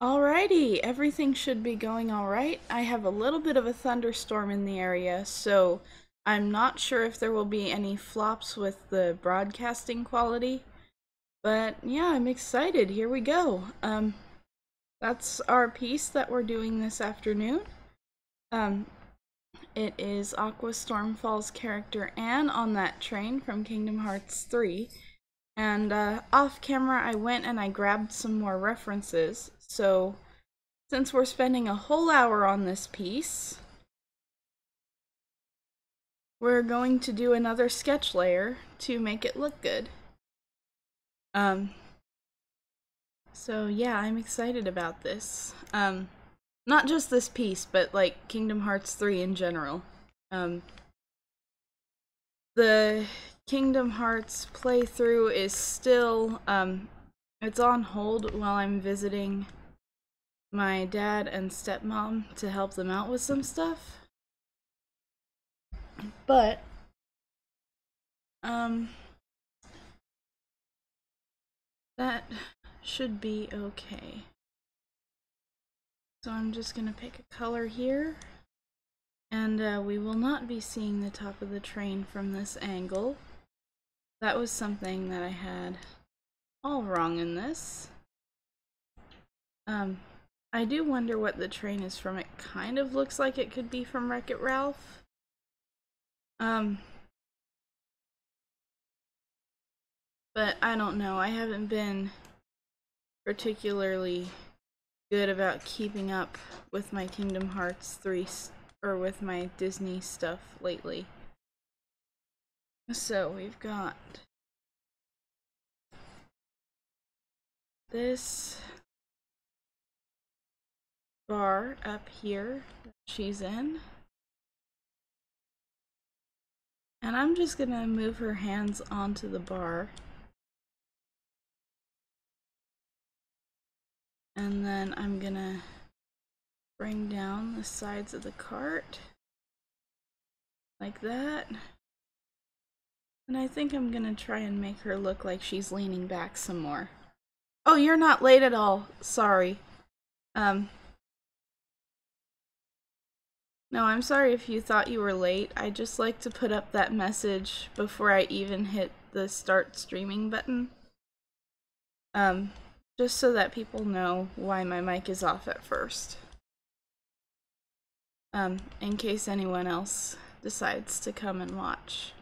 Alrighty, everything should be going alright. I have a little bit of a thunderstorm in the area, so I'm not sure if there will be any flops with the broadcasting quality. But yeah, I'm excited. Here we go. That's our piece that we're doing this afternoon. Um, it is Aqua Stormfall's character Anne on that train from Kingdom Hearts 3. And off camera, I went and I grabbed some more references. So since we're spending a whole hour on this piece, we're going to do another sketch layer to make it look good. So yeah, I'm excited about this. Not just this piece, but like Kingdom Hearts 3 in general. The Kingdom Hearts playthrough is still, it's on hold while I'm visiting my dad and stepmom to help them out with some stuff. But, that should be okay. So I'm just gonna pick a color here. And we will not be seeing the top of the train from this angle. That was something that I had all wrong in this. I do wonder what the train is from. It kind of looks like it could be from Wreck-It Ralph. But I don't know. I haven't been particularly good about keeping up with my Kingdom Hearts 3 or with my Disney stuff lately. So we've got this bar up here that she's in. And I'm just gonna move her hands onto the bar. And then I'm gonna bring down the sides of the cart like that. And I think I'm gonna try and make her look like she's leaning back some more. Oh, you're not late at all. Sorry. No, I'm sorry if you thought you were late. I just like to put up that message before I even hit the start streaming button. Just so that people know why my mic is off at first. In case anyone else decides to come and watch.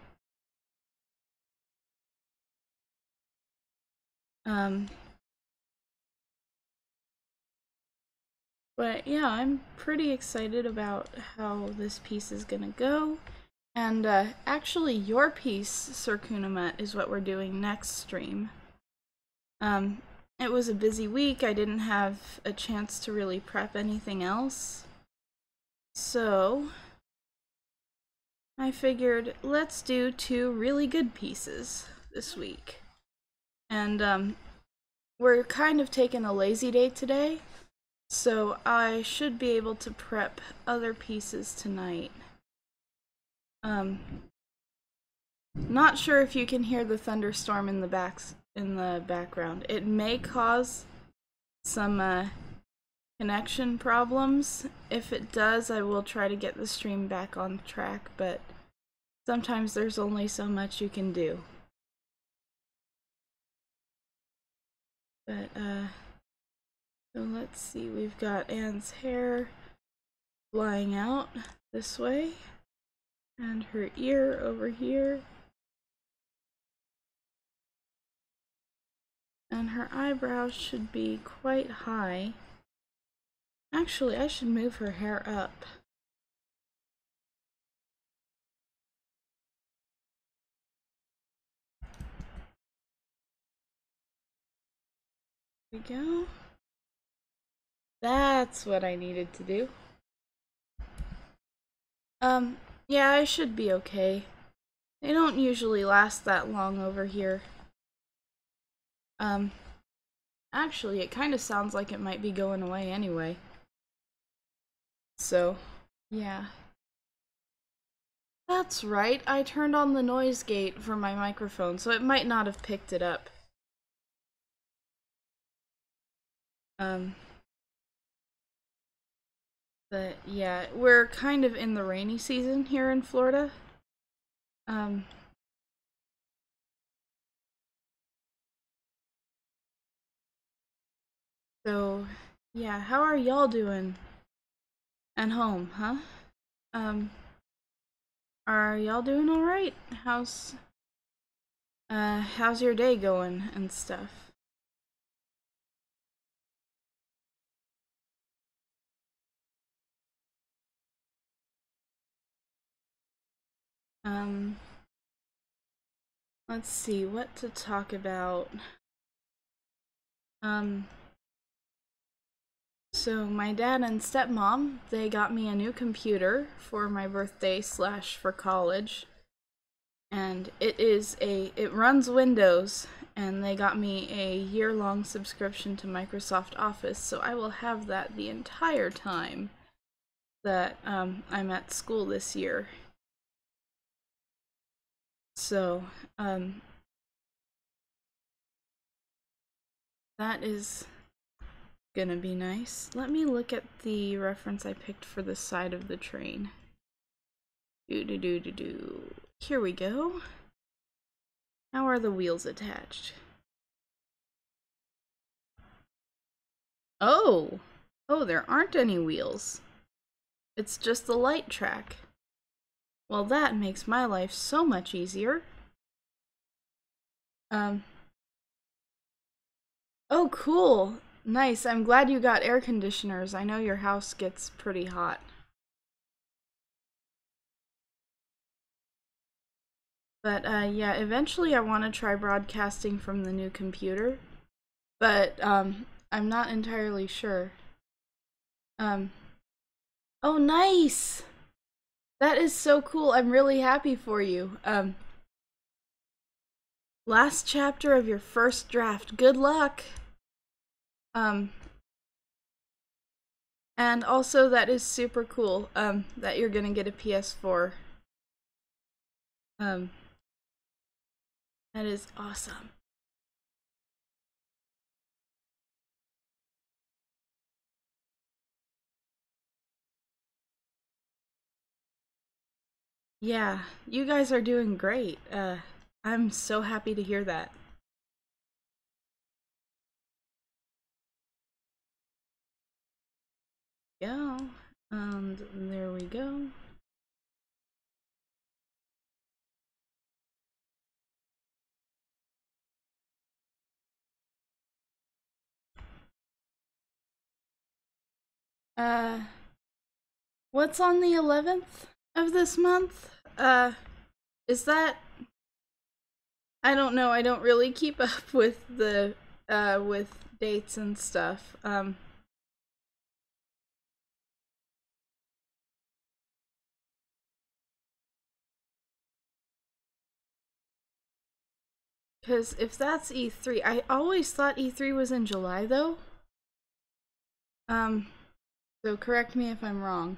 But yeah, I'm pretty excited about how this piece is gonna go. And actually, your piece, Sir Kunamet, is what we're doing next stream. It was a busy week. I didn't have a chance to really prep anything else. So I figured let's do two really good pieces this week. And we're kind of taking a lazy day today, so I should be able to prep other pieces tonight. Not sure if you can hear the thunderstorm in the background. It may cause some connection problems. If it does, I will try to get the stream back on track, but sometimes there's only so much you can do. But so let's see, we've got Anne's hair flying out this way, and her ear over here, and her eyebrows should be quite high. Actually, I should move her hair up. There we go. That's what I needed to do. Yeah, I should be okay. They don't usually last that long over here. Actually, it kind of sounds like it might be going away anyway. So, yeah. That's right, I turned on the noise gate for my microphone, so it might not have picked it up. But yeah, we're kind of in the rainy season here in Florida. So yeah, how are y'all doing at home, huh? Um, are y'all doing all right? How's your day going and stuff? Um, let's see what to talk about. Um, so my dad and stepmom, they got me a new computer for my birthday slash for college. And it runs Windows, and they got me a year-long subscription to Microsoft Office, so I will have that the entire time that I'm at school this year. So that is gonna be nice. Let me look at the reference I picked for the side of the train. Do. Here we go. How are the wheels attached? Oh! Oh, there aren't any wheels. It's just the light track. Well, that makes my life so much easier. Um. Oh, cool. Nice. I'm glad you got air conditioners. I know your house gets pretty hot. But yeah, eventually I want to try broadcasting from the new computer. But I'm not entirely sure. Um. Oh, nice. That is so cool. I'm really happy for you. Last chapter of your first draft. Good luck. Um. And also, that is super cool. That you're gonna get a PS4. Um. That is awesome. Yeah, you guys are doing great. I'm so happy to hear that. Yeah, and there we go. Uh, what's on the 11th of this month? Is that? I don't know. I don't really keep up with with dates and stuff. Because if that's E3, I always thought E3 was in July though. Um, so correct me if I'm wrong.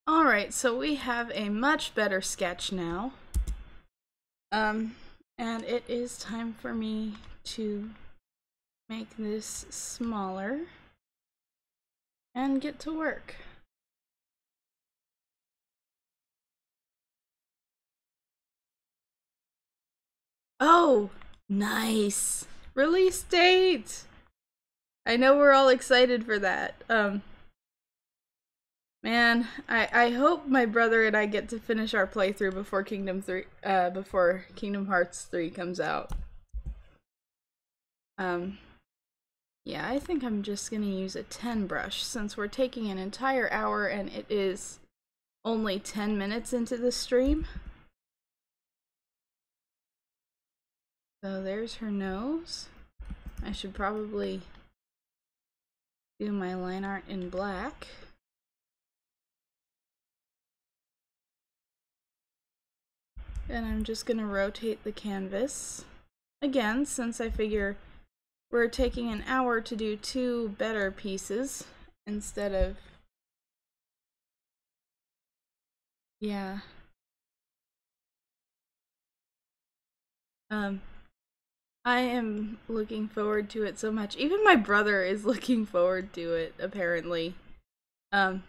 Alright, so we have a much better sketch now. Um, and it is time for me to make this smaller and get to work. Oh, nice. Release date. I know we're all excited for that. Man, I hope my brother and I get to finish our playthrough before Kingdom Hearts 3 comes out. Um, yeah, I think I'm just gonna use a 10 brush since we're taking an entire hour and it is only 10 minutes into the stream. So there's her nose. I should probably do my line art in black. And I'm just gonna rotate the canvas. Again, since I figure we're taking an hour to do two better pieces instead of... Yeah. Um, I am looking forward to it so much. Even my brother is looking forward to it, apparently. Um,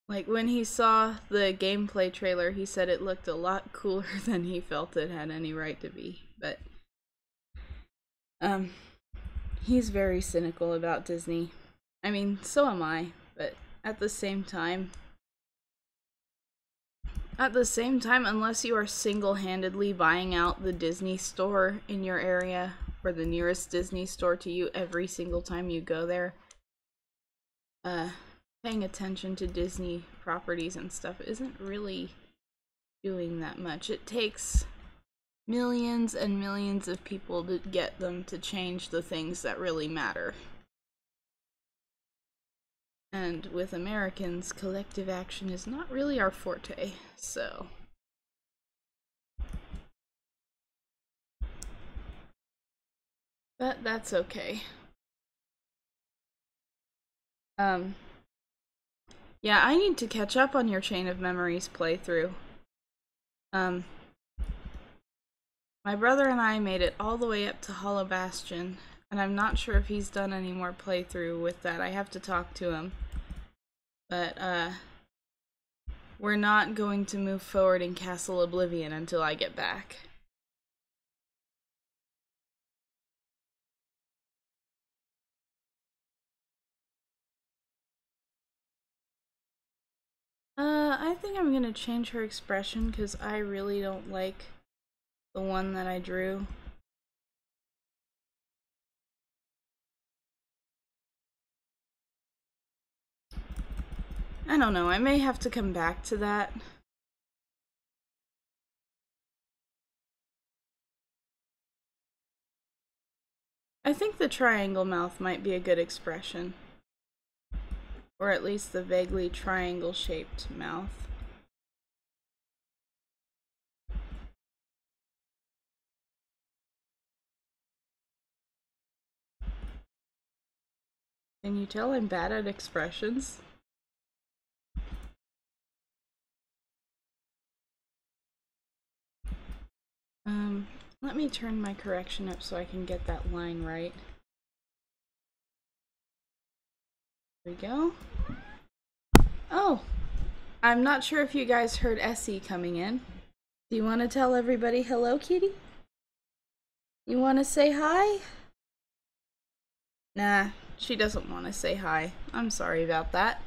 like when he saw the gameplay trailer, he said it looked a lot cooler than he felt it had any right to be. But, um, he's very cynical about Disney. I mean, so am I, but at the same time, unless you are single-handedly buying out the Disney store in your area, or the nearest Disney store to you every single time you go there, paying attention to Disney properties and stuff isn't really doing that much. It takes millions and millions of people to get them to change the things that really matter. And with Americans, collective action is not really our forte, so... But that's okay. Yeah, I need to catch up on your Chain of Memories playthrough. My brother and I made it all the way up to Hollow Bastion, and I'm not sure if he's done any more playthrough with that. I have to talk to him. But, we're not going to move forward in Castle Oblivion until I get back. I think I'm gonna change her expression because I really don't like the one that I drew. I don't know, I may have to come back to that. I think the triangle mouth might be a good expression. Or at least the vaguely triangle-shaped mouth. Can you tell I'm bad at expressions? Let me turn my correction up so I can get that line right. There we go. Oh! I'm not sure if you guys heard Essie coming in. Do you want to tell everybody hello, kitty? You want to say hi? Nah, she doesn't want to say hi. I'm sorry about that.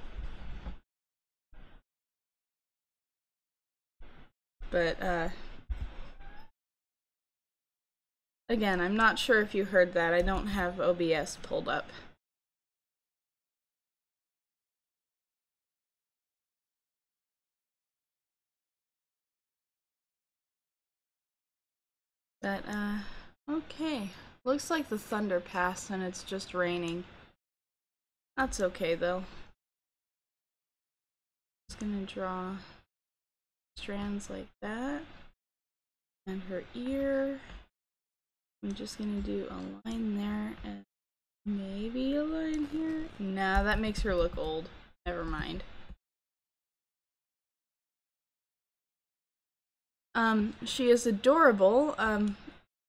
But, again, I'm not sure if you heard that. I don't have OBS pulled up. But, okay. Looks like the thunder passed and it's just raining. That's okay, though. Just gonna draw strands like that. And her ear. I'm just gonna do a line there and maybe a line here. Nah, that makes her look old. Never mind. She is adorable.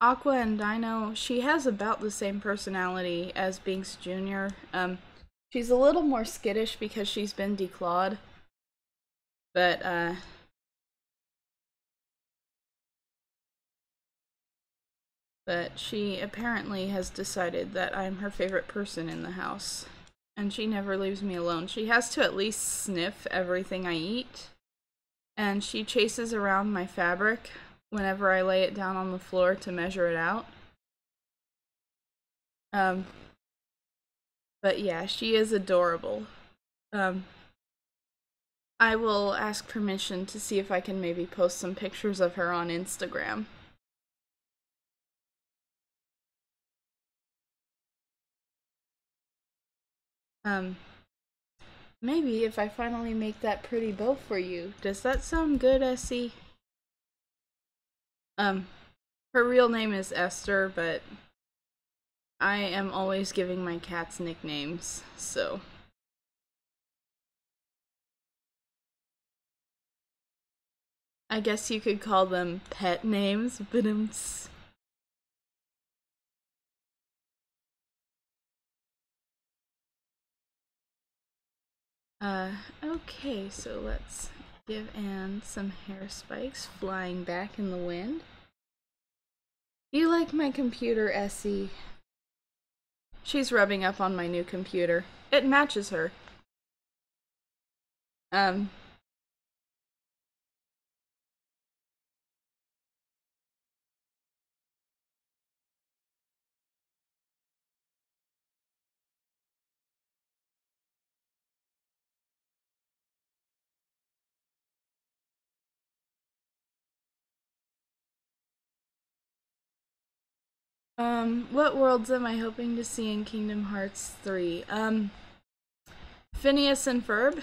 Aqua and Dino, she has about the same personality as Binks Jr. She's a little more skittish because she's been declawed. But, she apparently has decided that I'm her favorite person in the house. And she never leaves me alone. She has to at least sniff everything I eat. And she chases around my fabric whenever I lay it down on the floor to measure it out. But yeah, she is adorable. I will ask permission to see if I can maybe post some pictures of her on Instagram. Maybe if I finally make that pretty bow for you. Does that sound good, Essie? Her real name is Esther, but I am always giving my cats nicknames, so... I guess you could call them pet names, but okay, so let's give Anne some hair spikes flying back in the wind. You like my computer, Essie? She's rubbing up on my new computer. It matches her. What worlds am I hoping to see in Kingdom Hearts 3? Phineas and Ferb?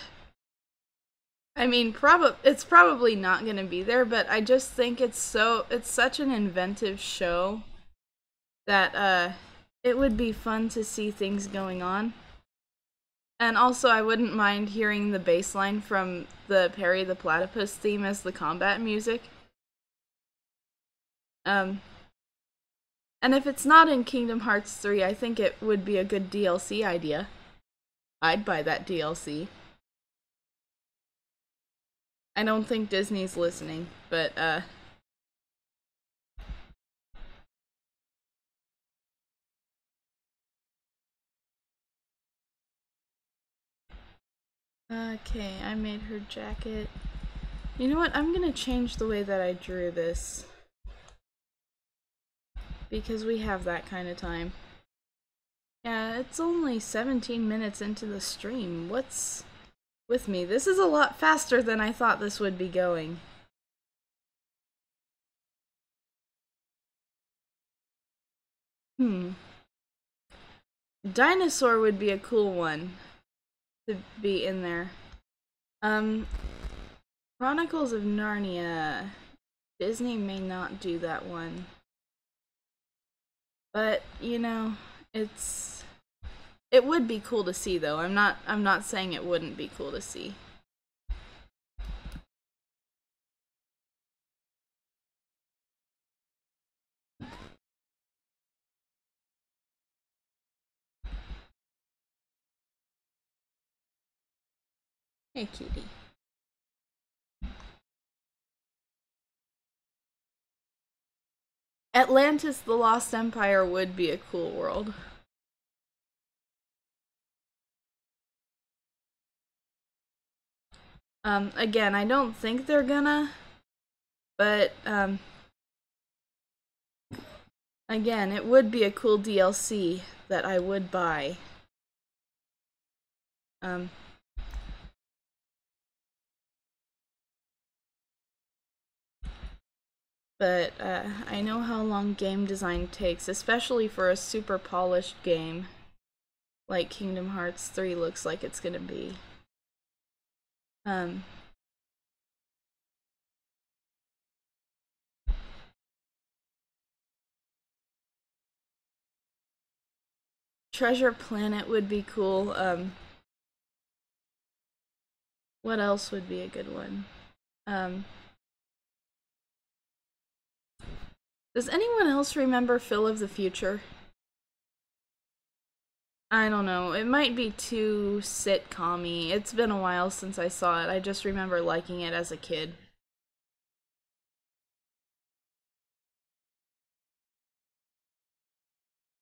I mean, it's probably not gonna be there, but I just think it's such an inventive show that, it would be fun to see things going on. And also, I wouldn't mind hearing the bass line from the Perry the Platypus theme as the combat music. And if it's not in Kingdom Hearts 3, I think it would be a good DLC idea. I'd buy that DLC. I don't think Disney's listening, but, okay, I made her jacket. You know what? I'm gonna change the way that I drew this. Because we have that kind of time. Yeah, it's only 17 minutes into the stream. What's with me? This is a lot faster than I thought this would be going. Dinosaur would be a cool one to be in there. Chronicles of Narnia. Disney may not do that one. But, you know, it would be cool to see though. I'm not saying it wouldn't be cool to see. Hey, cutie. Atlantis the Lost Empire would be a cool world. Again, I don't think they're gonna, but, again, it would be a cool DLC that I would buy. But, I know how long game design takes, especially for a super polished game like Kingdom Hearts 3 looks like it's gonna be. Treasure Planet would be cool. What else would be a good one? Does anyone else remember Phil of the Future? I don't know. It might be too sitcom-y. It's been a while since I saw it. I just remember liking it as a kid.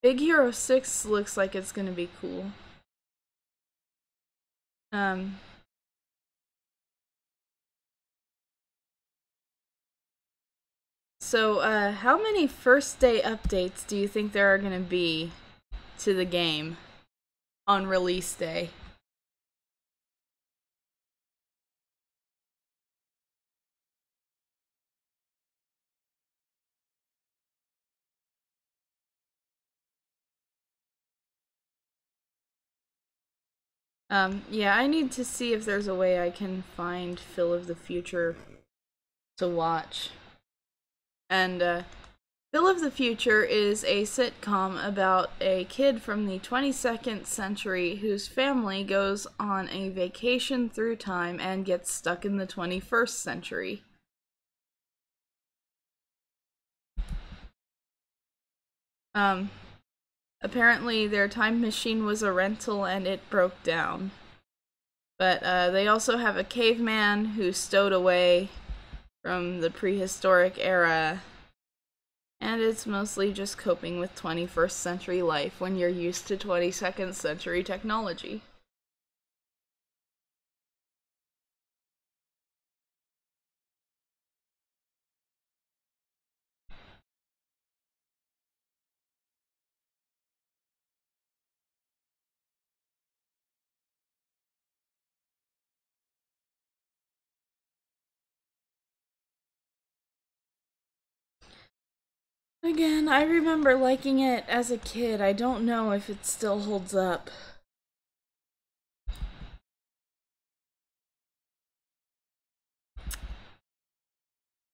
Big Hero 6 looks like it's gonna be cool. So, how many first day updates do you think there are gonna be to the game on release day? Yeah, I need to see if there's a way I can find Phil of the Future to watch. And, Phil of the Future is a sitcom about a kid from the 22nd century whose family goes on a vacation through time and gets stuck in the 21st century. Um, apparently their time machine was a rental and it broke down. But they also have a caveman who stowed away from the prehistoric era. And it's mostly just coping with 21st century life when you're used to 22nd century technology. Again, I remember liking it as a kid. I don't know if it still holds up.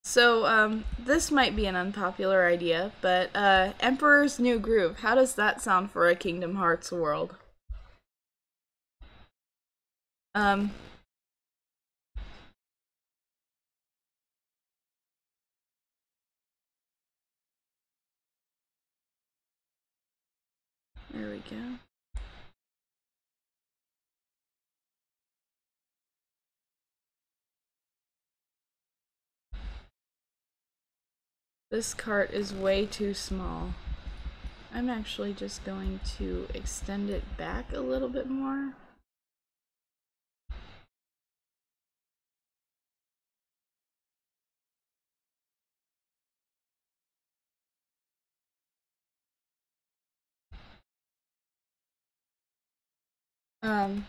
So, this might be an unpopular idea, but, Emperor's New Groove, how does that sound for a Kingdom Hearts world? Um, there we go. This cart is way too small. I'm actually just going to extend it back a little bit more. Um,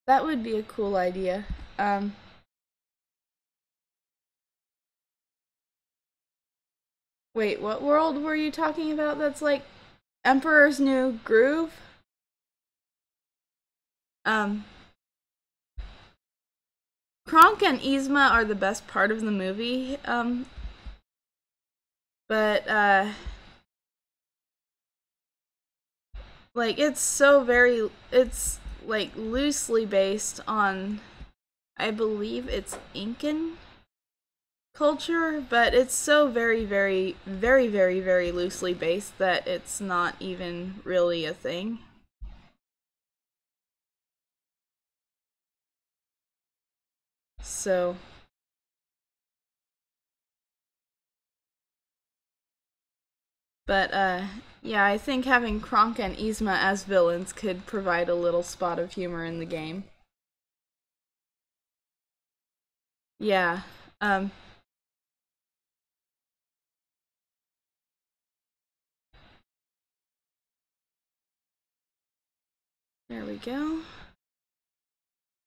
that would be a cool idea. Wait, what world were you talking about that's like Emperor's New Groove? Um, Kronk and Yzma are the best part of the movie, but, like, it's, like, loosely based on, I believe it's Incan culture, but it's so very, very, very, very, very loosely based that it's not even really a thing. So, but, yeah, I think having Kronk and Yzma as villains could provide a little spot of humor in the game. Yeah, um, there we go.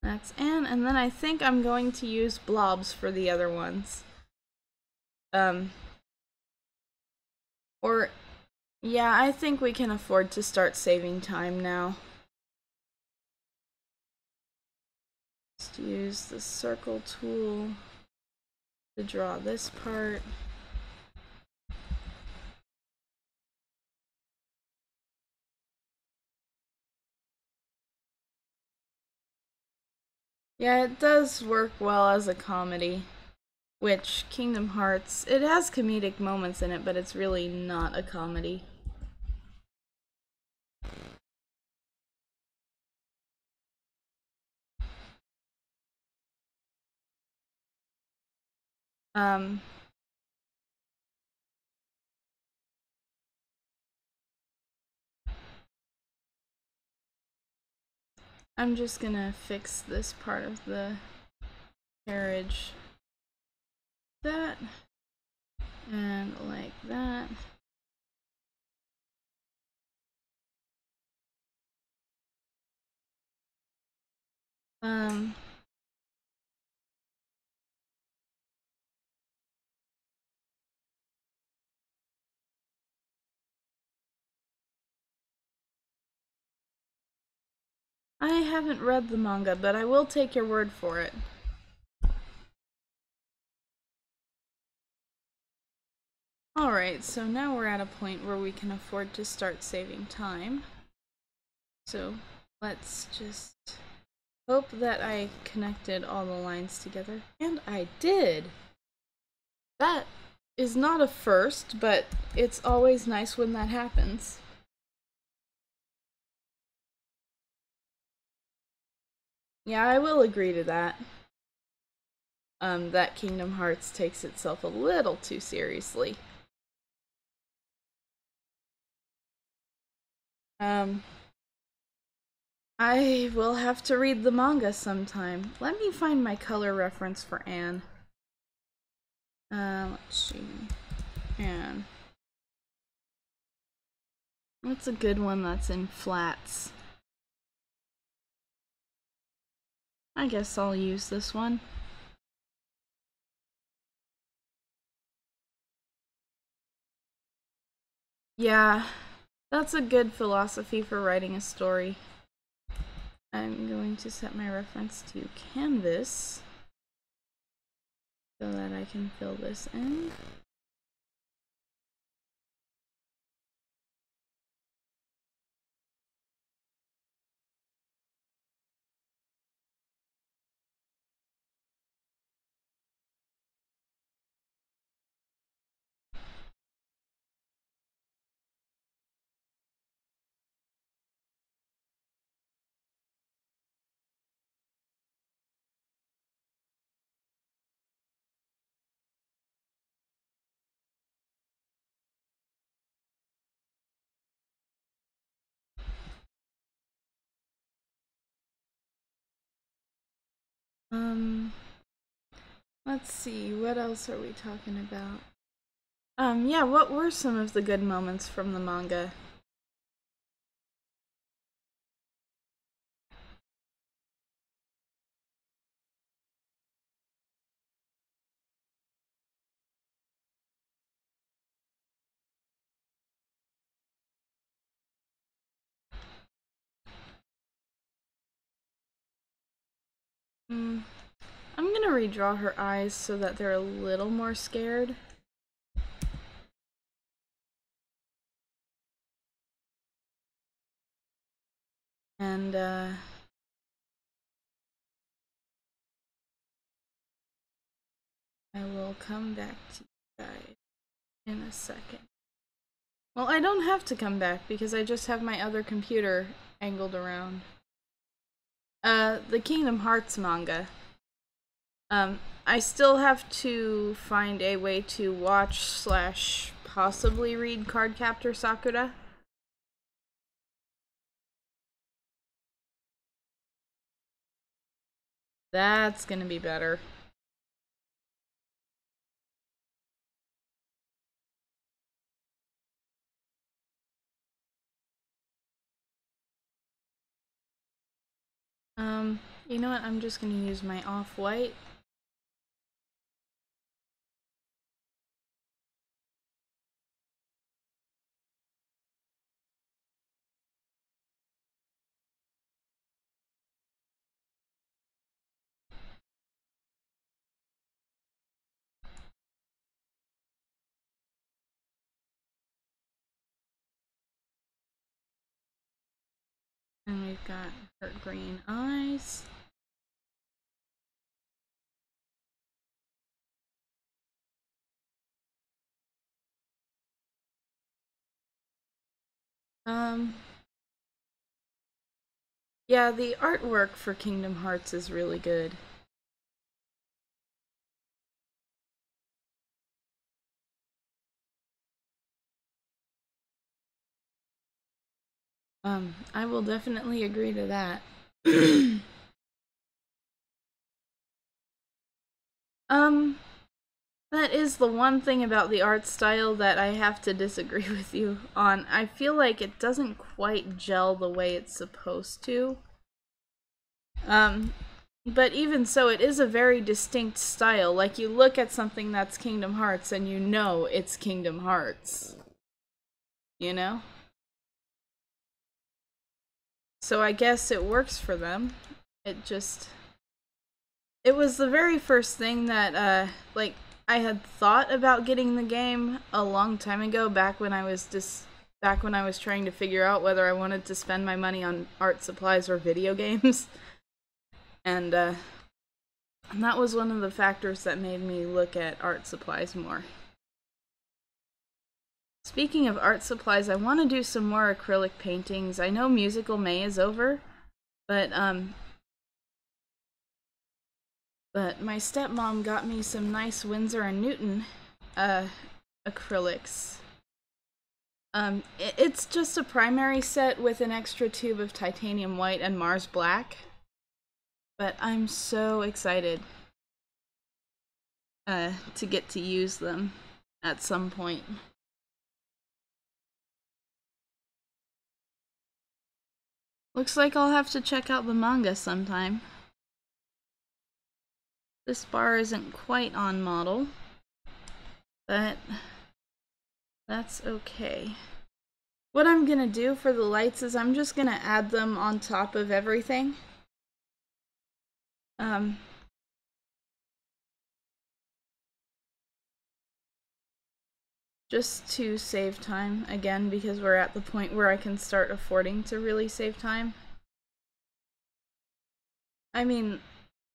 That's Anne, and then I think I'm going to use blobs for the other ones. Um, or, yeah, I think we can afford to start saving time now. Just use the circle tool to draw this part. Yeah, it does work well as a comedy. Which, Kingdom Hearts, it has comedic moments in it, but it's really not a comedy. Um, I'm just gonna fix this part of the carriage. That. And like that. Um, I haven't read the manga, but I will take your word for it. Alright, so now we're at a point where we can afford to start saving time. So let's just hope that I connected all the lines together. And I did! That is not a first, but it's always nice when that happens. Yeah, I will agree to that. That Kingdom Hearts takes itself a little too seriously. I will have to read the manga sometime. Let me find my color reference for Anne. Let's see. Anne. What's a good one that's in flats? I guess I'll use this one. Yeah, that's a good philosophy for writing a story. I'm going to set my reference to canvas so that I can fill this in. Let's see, what else are we talking about? Yeah, what were some of the good moments from the manga? I'm gonna redraw her eyes so that they're a little more scared. And, I will come back to you guys in a second. Well, I don't have to come back because I just have my other computer angled around. The Kingdom Hearts manga. I still have to find a way to watch / possibly read Cardcaptor Sakura. That's gonna be better. You know what? I'm just gonna use my off-white. And we've got her green eyes. Yeah, the artwork for Kingdom Hearts is really good. I will definitely agree to that. That is the one thing about the art style that I have to disagree with you on. I feel like it doesn't quite gel the way it's supposed to. But even so, it is a very distinct style. Like, you look at something that's Kingdom Hearts and you know it's Kingdom Hearts. You know? So I guess it works for them. It just... It was the very first thing that, like, I had thought about getting the game a long time ago, back when I was trying to figure out whether I wanted to spend my money on art supplies or video games. And that was one of the factors that made me look at art supplies more. Speaking of art supplies, I want to do some more acrylic paintings. I know Musical May is over, but my stepmom got me some nice Winsor & Newton acrylics. It's just a primary set with an extra tube of titanium white and Mars black, but I'm so excited to get to use them at some point. Looks like I'll have to check out the manga sometime. This bar isn't quite on model, but that's okay. What I'm gonna do for the lights is I'm just gonna add them on top of everything. Just to save time, again, because we're at the point where I can start affording to really save time. I mean,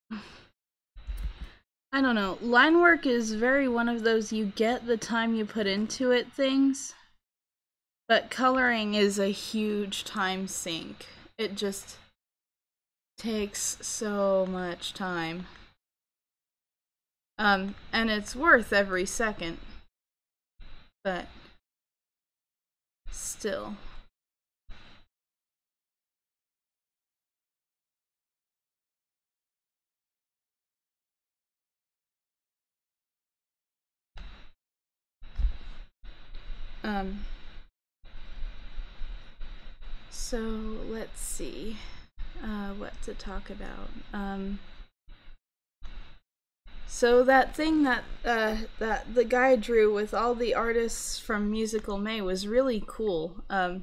I don't know, line work is very one of those you get the time you put into it things, but coloring is a huge time sink. It just takes so much time. And it's worth every second. But still. So let's see what to talk about. So that thing that the guy drew with all the artists from Musical May was really cool. I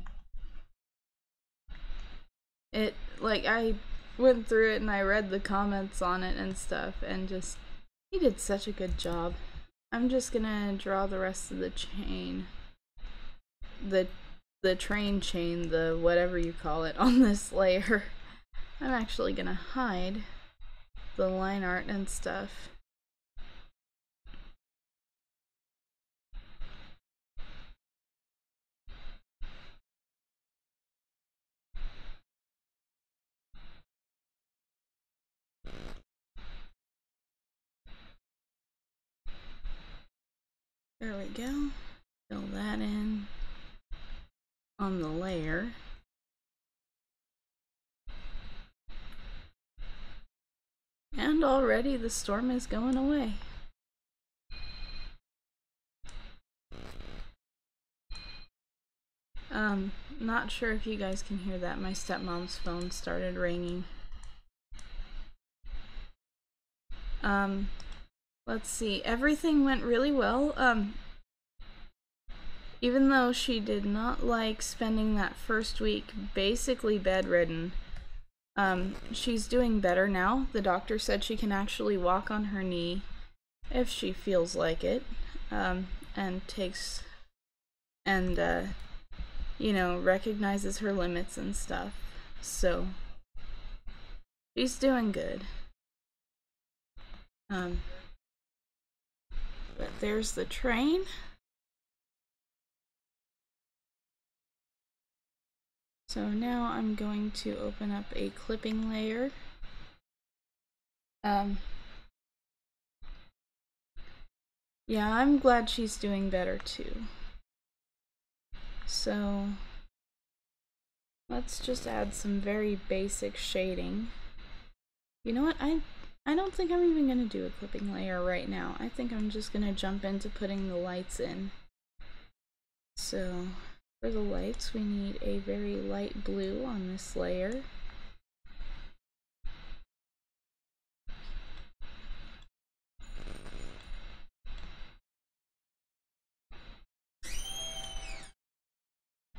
went through it and I read the comments on it and stuff, and just, he did such a good job. I'm just gonna draw the rest of the chain. The train chain, the whatever you call it, on this layer. I'm actually gonna hide the line art and stuff. There we go. Fill that in on the layer. And already the storm is going away. Not sure if you guys can hear that. My stepmom's phone started ringing. Let's see. Everything went really well. Even though she did not like spending that first week basically bedridden, she's doing better now. The doctor said she can actually walk on her knee if she feels like it, and takes, and, you know, recognizes her limits and stuff. So, she's doing good. But there's the train. So now I'm going to open up a clipping layer. Yeah, I'm glad she's doing better too. So let's just add some very basic shading. You know what? I don't think I'm even gonna do a clipping layer right now. I think I'm just gonna jump into putting the lights in. So for the lights, we need a very light blue on this layer.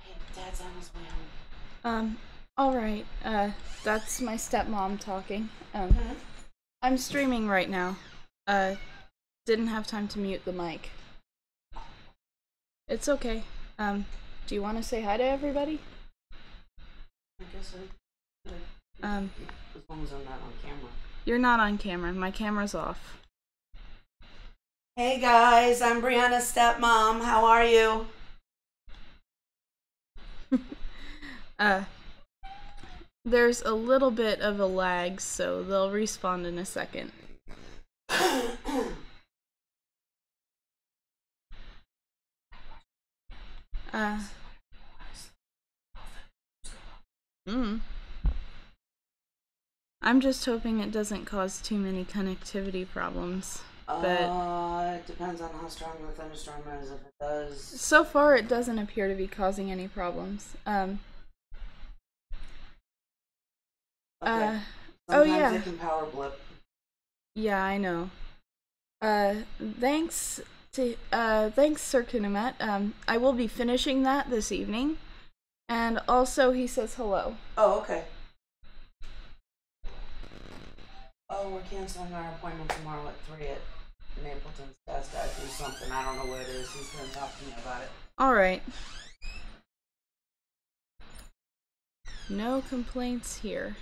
Hey, Dad's on his way home. Alright, that's my stepmom talking. I'm streaming right now. Didn't have time to mute the mic. It's okay. Do you want to say hi to everybody? I guess I could. As long as I'm not on camera. You're not on camera. My camera's off. Hey guys, I'm Brianna's stepmom. How are you? uh, there's a little bit of a lag, so they'll respawn in a second. I'm just hoping it doesn't cause too many connectivity problems. But it depends on how strong the thunderstorm is. If it does, so far it doesn't appear to be causing any problems. okay. Oh Sometimes yeah. it can power blip. Yeah, I know. Thanks, Sir Kunamet. I will be finishing that this evening. And also, he says hello. Oh, okay. Oh, we're canceling our appointment tomorrow at 3 at Mapleton's. Dad's got to do something. I don't know what it is. He's going to talk to me about it. Alright. No complaints here.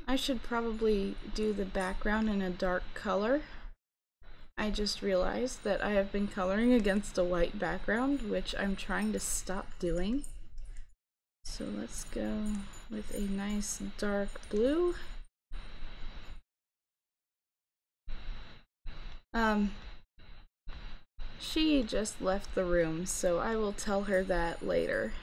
I should probably do the background in a dark color. I just realized that I have been coloring against a white background, which I'm trying to stop doing. So let's go with a nice dark blue. She just left the room, so I will tell her that later.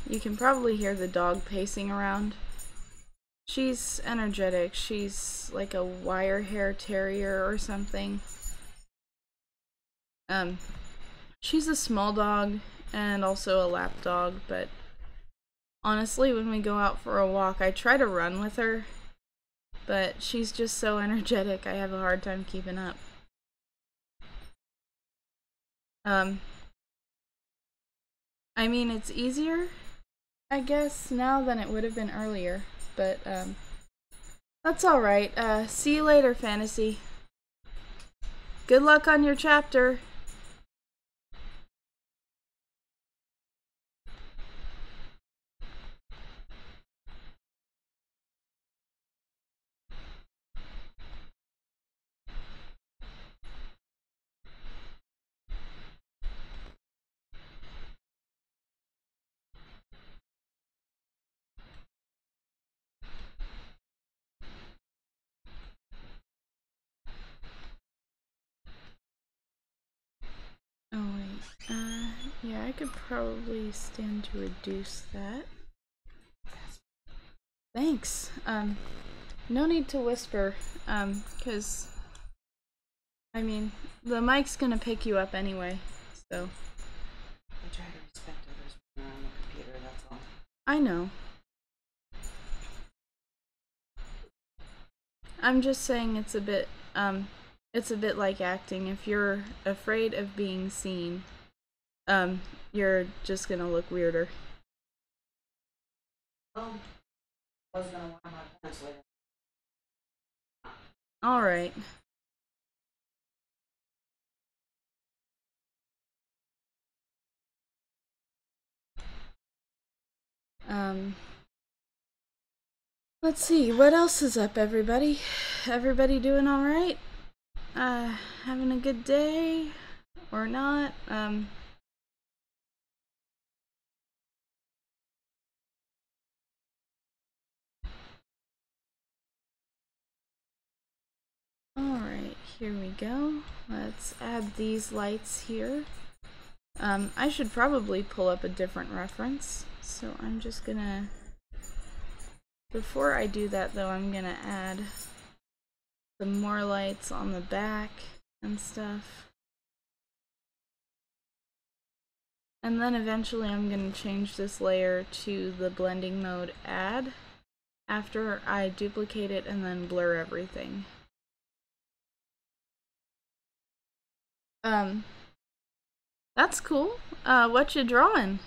You can probably hear the dog pacing around. She's energetic. She's like a wire hair terrier or something. She's a small dog and also a lap dog, but honestly, when we go out for a walk, I try to run with her, but she's just so energetic, I have a hard time keeping up. I mean, it's easier, I guess, now than it would have been earlier, but, that's alright. See you later, Fantasy. Good luck on your chapter. Oh wait, yeah, I could probably stand to reduce that. Thanks. No need to whisper, cause, I mean, the mic's gonna pick you up anyway, so. I try to respect others when they're on the computer, that's all. I know. I'm just saying it's a bit like acting. If you're afraid of being seen, you're just gonna look weirder. I was gonna wear my pants later. Alright. Let's see, what else is up, everybody? Everybody doing alright? Having a good day? Or not? Alright, here we go. Let's add these lights here. I should probably pull up a different reference, so I'm just gonna... Before I do that, though, I'm gonna add some more lights on the back and stuff. And then eventually I'm gonna change this layer to the blending mode add after I duplicate it and then blur everything. That's cool. What you drawing?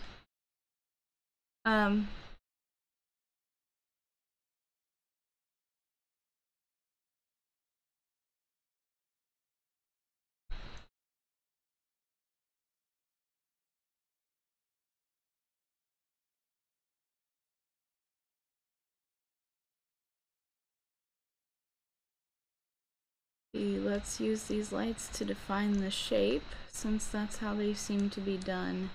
Let's use these lights to define the shape, since that's how they seem to be done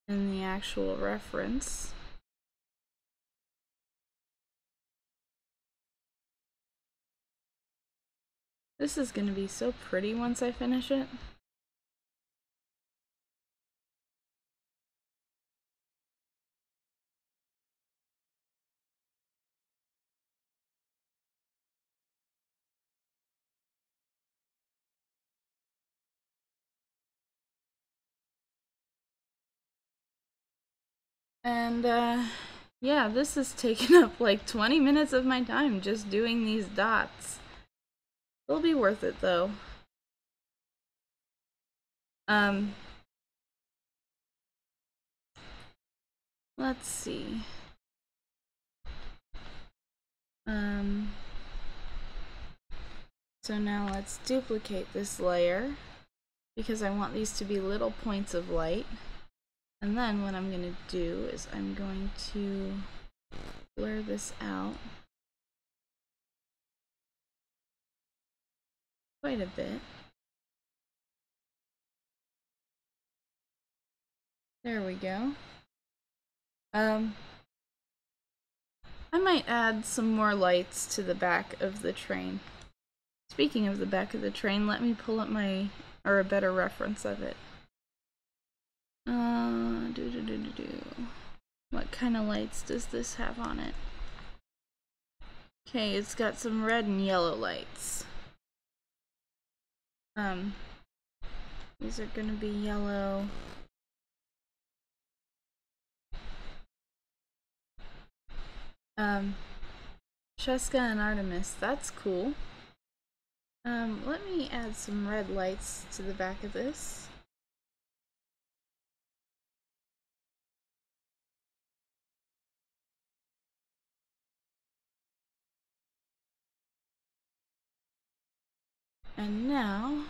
in the actual reference. This is going to be so pretty once I finish it. And yeah, this has taken up like 20 minutes of my time just doing these dots. It'll be worth it though. Let's see. So now let's duplicate this layer because I want these to be little points of light. And then what I'm going to do is I'm going to blur this out quite a bit. There we go. I might add some more lights to the back of the train. Speaking of the back of the train, let me pull up a better reference of it. What kind of lights does this have on it? Okay, it's got some red and yellow lights. These are gonna be yellow. Cheska and Artemis, that's cool. Let me add some red lights to the back of this. And now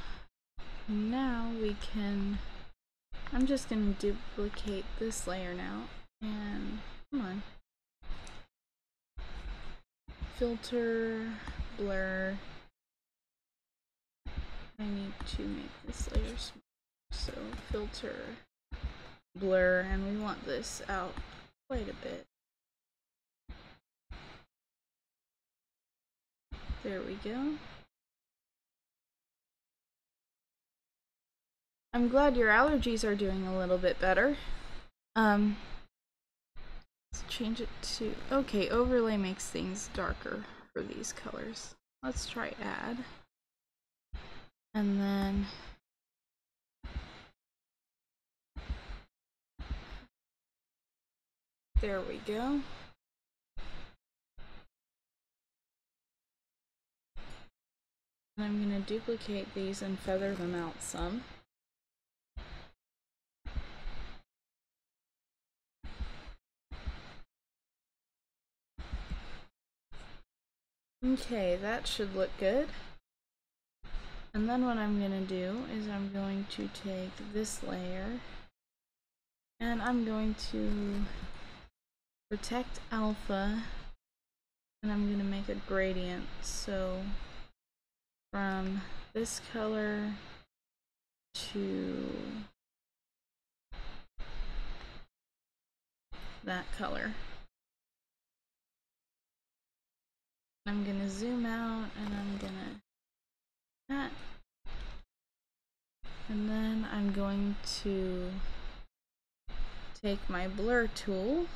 we can, I'm just gonna duplicate this layer now, and come on. Filter, blur. I need to make this layer smaller. So filter, blur, and we want this out quite a bit. There we go. I'm glad your allergies are doing a little bit better. Let's change it to, okay, overlay makes things darker for these colors. Let's try add. And then there we go. And I'm going to duplicate these and feather them out some. Okay, that should look good. And then what I'm going to do is I'm going to take this layer and I'm going to protect alpha, and I'm going to make a gradient. So from this color to that color. I'm going to zoom out and I'm going to that. And then I'm going to take my blur tool,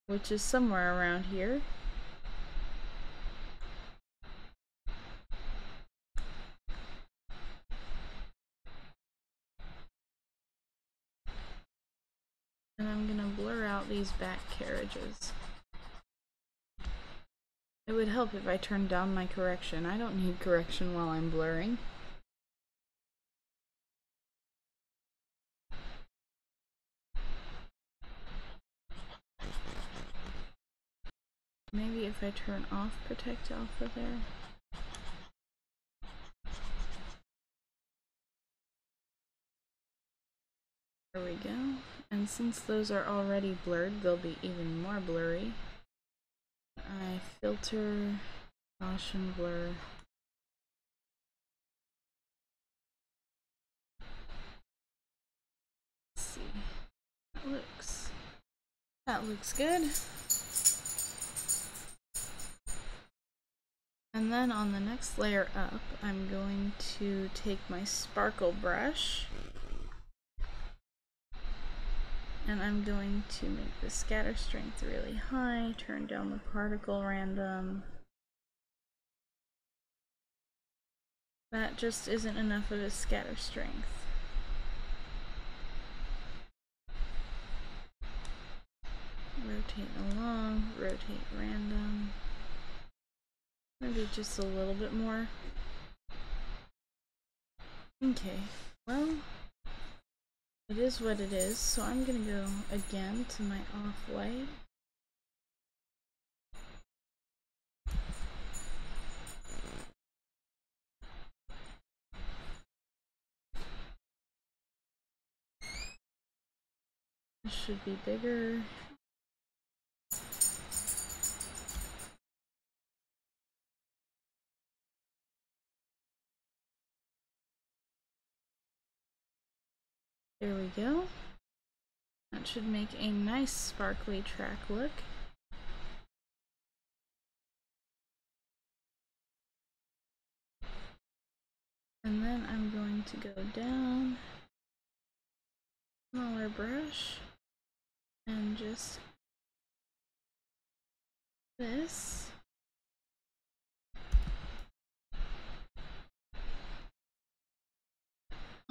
which is somewhere around here. And I'm going to blur out these back carriages. It would help if I turned down my correction. I don't need correction while I'm blurring. Maybe if I turn off protect alpha there. There we go. And since those are already blurred, they'll be even more blurry. I filter, Gaussian blur, That looks good. And then on the next layer up, I'm going to take my sparkle brush and I'm going to make the scatter strength really high, turn down the particle random. That just isn't enough of a scatter strength. Rotate along, rotate random. Maybe just a little bit more. Okay, well, it is what it is, so I'm gonna go again to my off-white. This should be bigger. There we go. That should make a nice sparkly track look. And then I'm going to go down, smaller brush, and just this.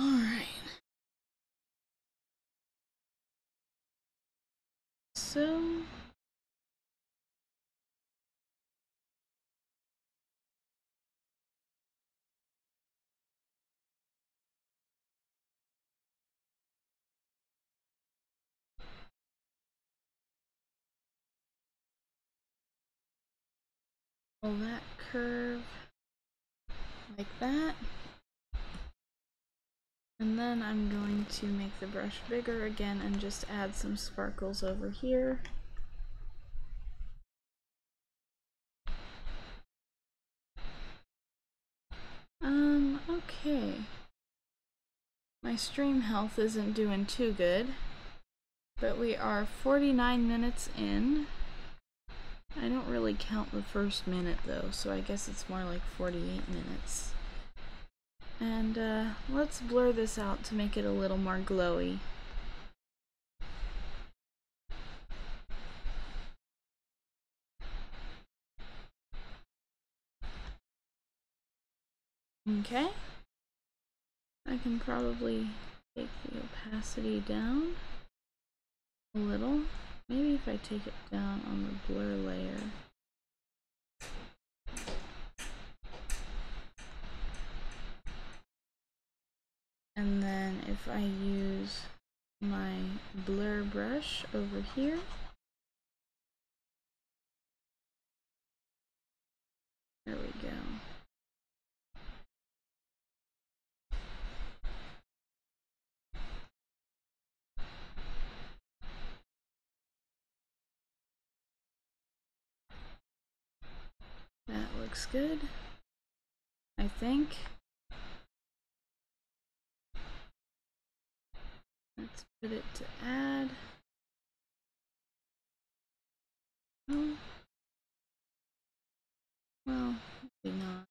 Alright. So pull that curve like that. And then I'm going to make the brush bigger again and just add some sparkles over here. Okay. My stream health isn't doing too good, but we are 49 minutes in. I don't really count the first minute though, so I guess it's more like 48 minutes. And let's blur this out to make it a little more glowy. Okay. I can probably take the opacity down a little. Maybe if I take it down on the blur layer. And then if I use my blur brush over here, there we go. That looks good, I think. Let's put it to add. Oh. Well, maybe not.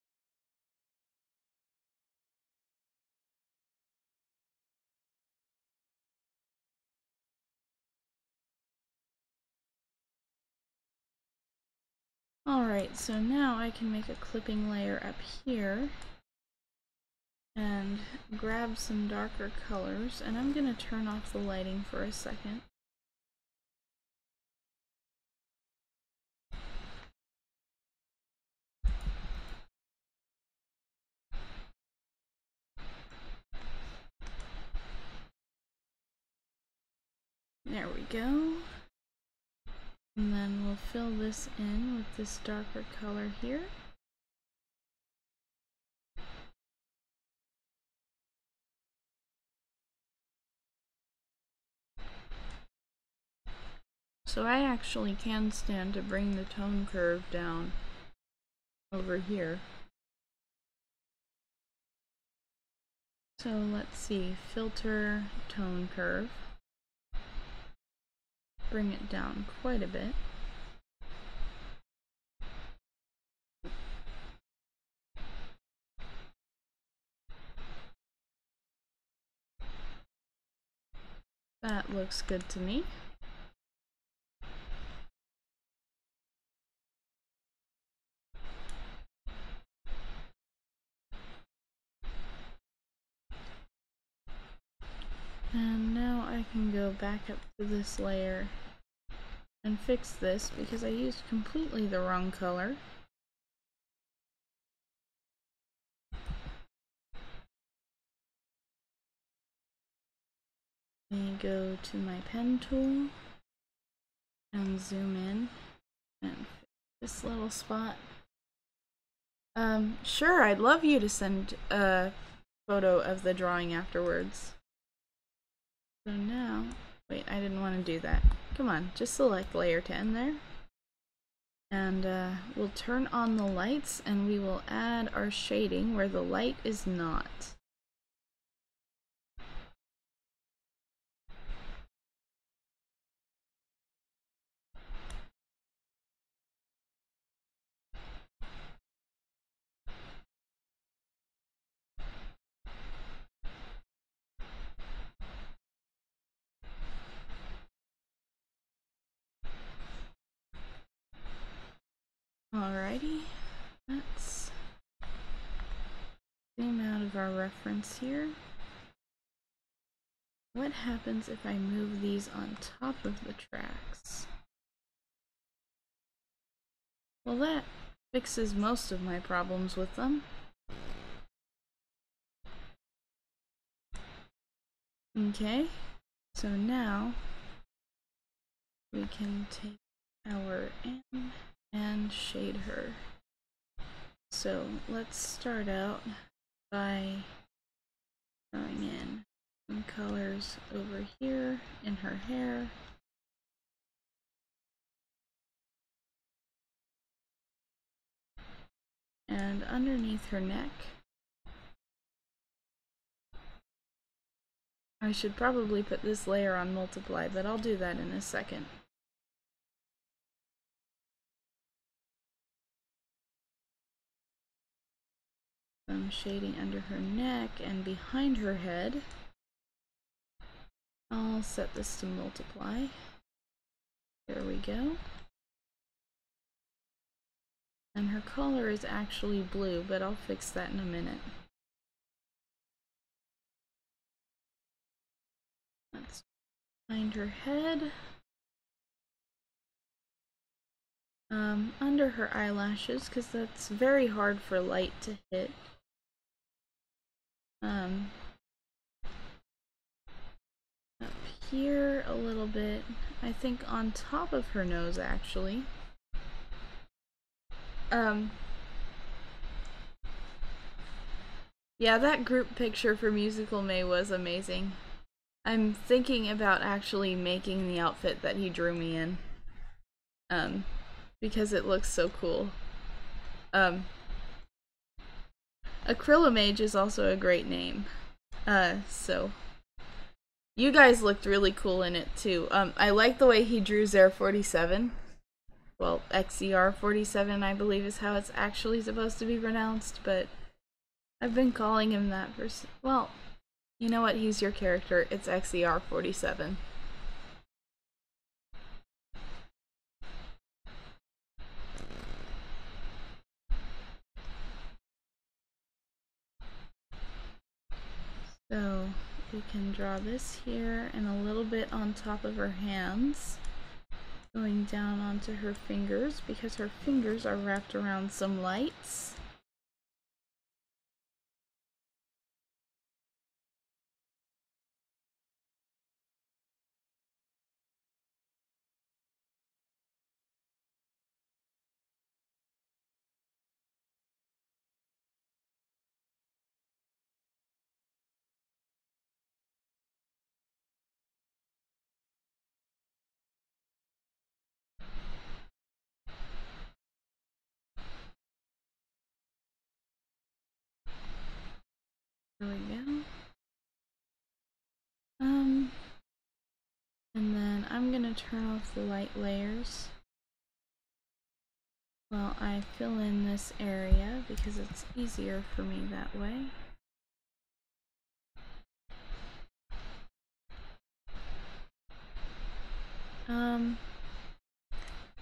Alright, so now I can make a clipping layer up here and grab some darker colors, and I'm going to turn off the lighting for a second. There we go. And then we'll fill this in with this darker color here. So I actually can stand to bring the tone curve down over here. So let's see, filter, tone curve. bring it down quite a bit. That looks good to me. And now I can go back up to this layer and fix this because I used completely the wrong color. Let me go to my pen tool and zoom in and fix this little spot. Sure, I'd love you to send a photo of the drawing afterwards. So now, wait, I didn't want to do that. Come on, just select layer 10 there. And we'll turn on the lights and we will add our shading where the light is not. Alrighty, let's zoom out of our reference here. What happens if I move these on top of the tracks? Well, that fixes most of my problems with them. Okay, so now we can take our M and shade her. So let's start out by throwing in some colors over here in her hair. And underneath her neck. I should probably put this layer on multiply, but I'll do that in a second. Some shading under her neck and behind her head. I'll set this to multiply. There we go. And her color is actually blue, but I'll fix that in a minute. Let's find her head. Under her eyelashes, because that's very hard for light to hit. Up here a little bit. I think on top of her nose, actually. Yeah, that group picture for Musical May was amazing. I'm thinking about actually making the outfit that he drew me in. Because it looks so cool. Acrylomage is also a great name. So you guys looked really cool in it too. I like the way he drew Xer47. Well, XER47 I believe is how it's actually supposed to be pronounced, but I've been calling him that for, well, you know what, he's your character, it's XER47. So we can draw this here and a little bit on top of her hands, going down onto her fingers because her fingers are wrapped around some lights. I'm gonna turn off the light layers while I fill in this area because it's easier for me that way.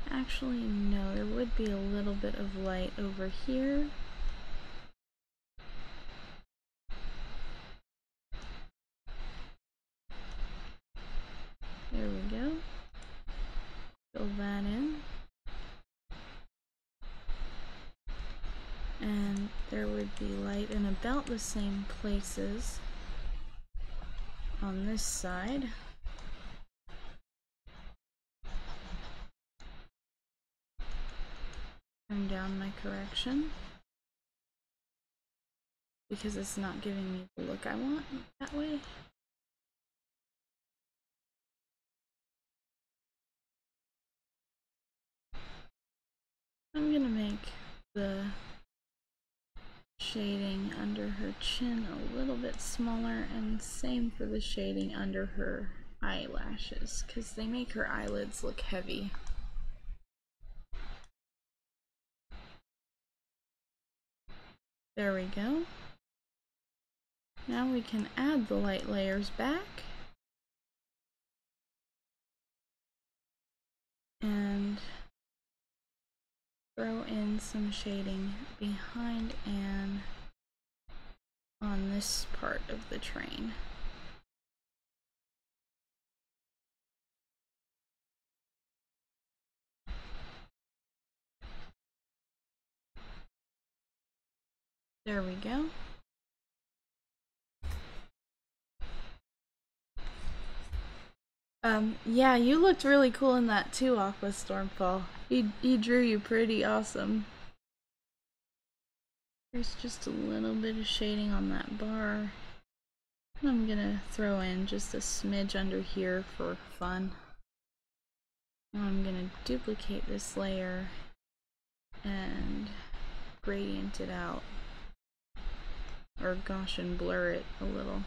Actually, no, there would be a little bit of light over here. There we go. Fill that in. And there would be light in about the same places on this side. Turn down my correction because it's not giving me the look I want that way. I'm gonna make the shading under her chin a little bit smaller, and same for the shading under her eyelashes because they make her eyelids look heavy. There we go. Now we can add the light layers back. And throw in some shading behind Anne on this part of the train. There we go. Yeah, you looked really cool in that too, Aqua Stormfall. He drew you pretty awesome. There's just a little bit of shading on that bar. And I'm gonna throw in just a smidge under here for fun. Now I'm gonna duplicate this layer and gradient it out. Or Gaussian blur it a little.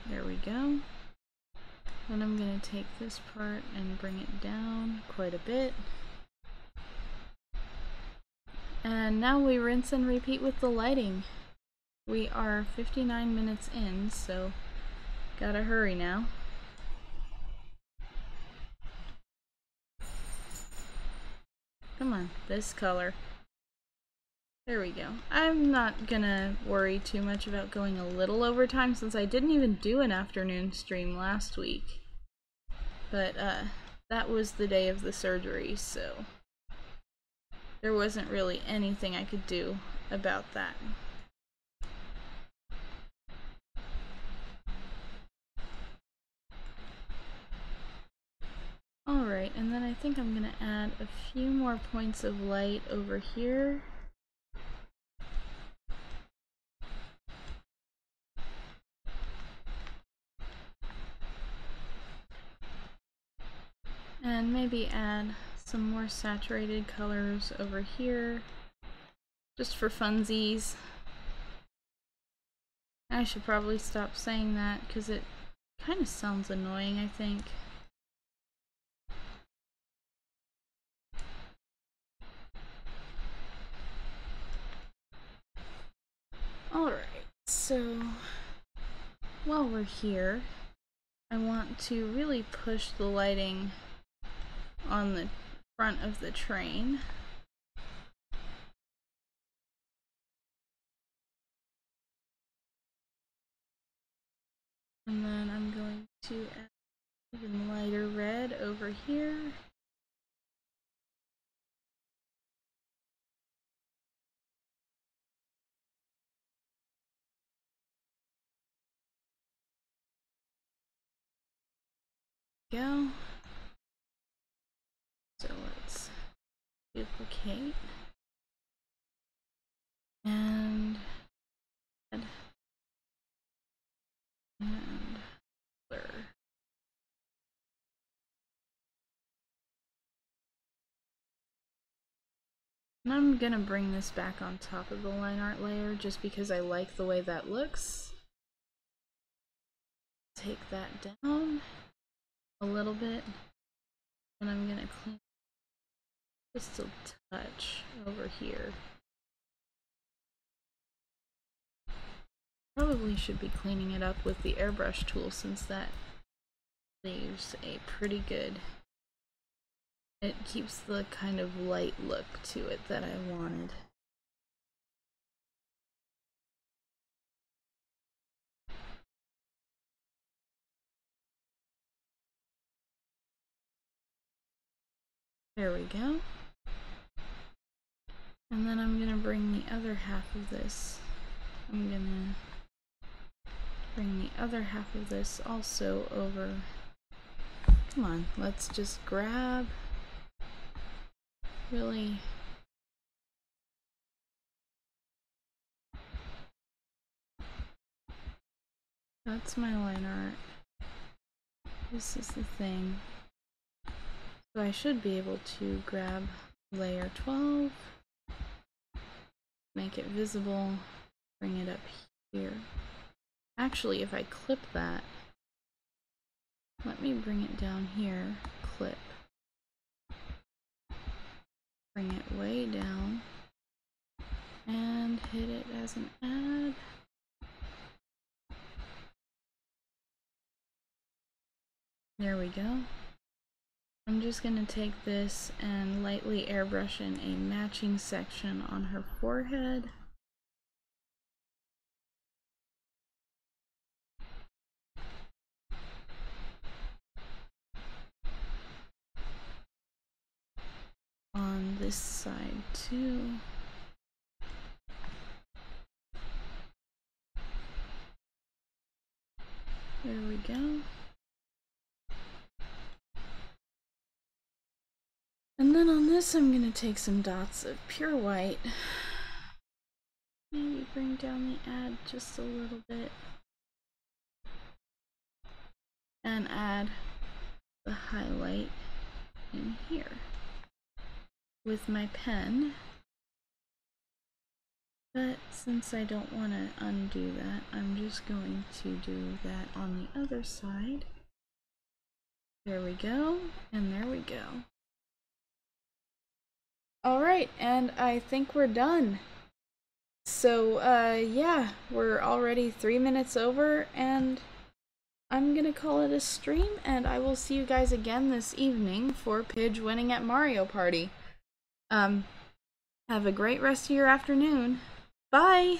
There we go. Then I'm going to take this part and bring it down quite a bit. And now we rinse and repeat with the lighting. We are 59 minutes in, so gotta hurry now. Come on, this color. There we go. I'm not gonna worry too much about going a little overtime since I didn't even do an afternoon stream last week. But that was the day of the surgery, so there wasn't really anything I could do about that. Alright, and then I think I'm gonna add a few more points of light over here. And maybe add some more saturated colors over here, just for funsies. I should probably stop saying that because it kind of sounds annoying, I think. Alright, so while we're here, I want to really push the lighting on the front of the train. And then I'm going to add even lighter red over here. Go. So let's duplicate and blur. And I'm gonna bring this back on top of the line art layer just because I like the way that looks. Take that down a little bit, and I'm gonna clean just a touch over here. Probably should be cleaning it up with the airbrush tool since that leaves a pretty good, it keeps the kind of light look to it that I wanted. There we go. And then I'm gonna bring the other half of this. I'm gonna bring the other half of this also over. Come on, let's just grab really that's my line art. This is the thing. So I should be able to grab layer 12, make it visible, bring it up here. Actually, if I clip that, let me bring it down here, clip, bring it way down, and hit it as an add. There we go. I'm just going to take this and lightly airbrush in a matching section on her forehead. On this side too. There we go. And then on this I'm going to take some dots of pure white. Maybe bring down the add just a little bit. And add the highlight in here with my pen. But since I don't want to undo that, I'm just going to do that on the other side. There we go, and there we go. Alright, and I think we're done. So, yeah, we're already 3 minutes over, and I'm gonna call it a stream, and I will see you guys again this evening for Pidge winning at Mario Party. Have a great rest of your afternoon. Bye!